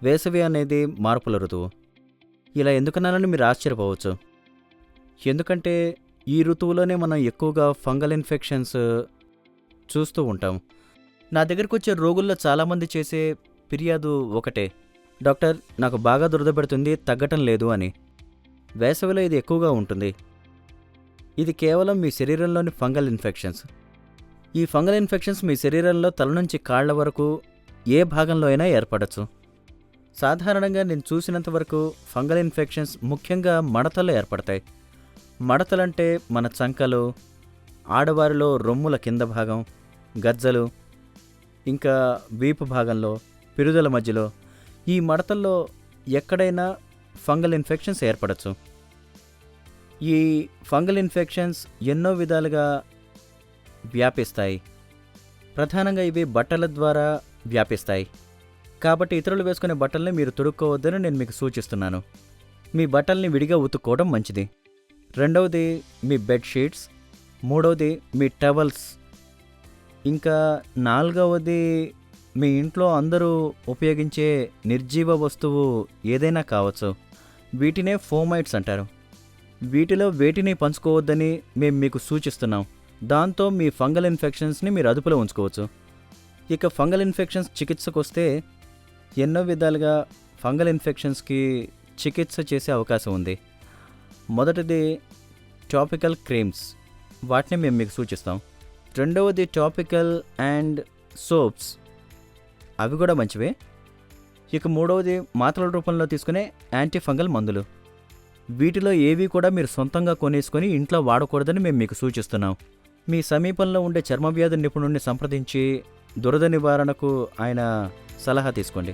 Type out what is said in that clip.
వేసవి అనేది మార్పుల ఋతువు. ఇలా ఎందుకన్నానని మీరు ఆశ్చర్యపోవచ్చు. ఎందుకంటే ఈ ఋతువులోనే మనం ఎక్కువగా ఫంగల్ ఇన్ఫెక్షన్స్ చూస్తూ ఉంటాం. నా దగ్గరకొచ్చే రోగుల్లో చాలామంది చేసే ఫిర్యాదు ఒకటే, డాక్టర్ నాకు బాగా దురద పెడుతుంది, తగ్గటం లేదు అని. వేసవిలో ఇది ఎక్కువగా ఉంటుంది. ఇది కేవలం మీ శరీరంలోని ఫంగల్ ఇన్ఫెక్షన్స్. ఈ ఫంగల్ ఇన్ఫెక్షన్స్ మీ శరీరంలో తల నుంచి కాళ్ల వరకు ఏ భాగంలో అయినా ఏర్పడచ్చు. సాధారణంగా నేను చూసినంత వరకు ఫంగల్ ఇన్ఫెక్షన్స్ ముఖ్యంగా మడతల్లో ఏర్పడతాయి. మడతలంటే మన చంకలు, ఆడవారిలో రొమ్ముల కింద భాగం, గజ్జలు, ఇంకా వీపు భాగంలో, పిరుదల మధ్యలో ఈ మడతల్లో ఎక్కడైనా ఫంగల్ ఇన్ఫెక్షన్స్ ఏర్పడచ్చు. ఈ ఫంగల్ ఇన్ఫెక్షన్స్ ఎన్నో విధాలుగా వ్యాపిస్తాయి. ప్రధానంగా ఇవి బట్టల ద్వారా వ్యాపిస్తాయి. కాబట్టి ఇతరులు వేసుకునే బట్టల్ని మీరు తొడుక్కోవద్దని నేను మీకు సూచిస్తున్నాను. మీ బట్టల్ని విడిగా ఉతుక్కోవడం మంచిది. రెండవది మీ బెడ్షీట్స్, మూడవది మీ టవల్స్, ఇంకా నాలుగవది మీ ఇంట్లో అందరూ ఉపయోగించే నిర్జీవ వస్తువు ఏదైనా కావచ్చు. వీటినే ఫోమైట్స్ అంటారు. వీటిలో వేటిని పంచుకోవద్దని మేము మీకు సూచిస్తున్నాం. దాంతో మీ ఫంగల్ ఇన్ఫెక్షన్స్ని మీరు అదుపులో ఉంచుకోవచ్చు. ఇక ఫంగల్ ఇన్ఫెక్షన్స్ చికిత్సకు వస్తే ఎన్నో విధాలుగా ఫంగల్ ఇన్ఫెక్షన్స్కి చికిత్స చేసే అవకాశం ఉంది. మొదటిది టాపికల్ క్రీమ్స్, వాటిని మేము మీకు సూచిస్తాం. రెండవది టాపికల్ అండ్ సోప్స్, అవి కూడా మంచివే. ఇక మూడవది మాత్రల రూపంలో తీసుకునే యాంటీ ఫంగల్ మందులు. వీటిలో ఏవి కూడా మీరు సొంతంగా కొనేసుకొని ఇంట్లో వాడకూడదని మేము మీకు సూచిస్తున్నాం. మీ సమీపంలో ఉండే చర్మవ్యాధి నిపుణుడిని సంప్రదించి దురద నివారణకు ఆయన సలహా తీసుకోండి.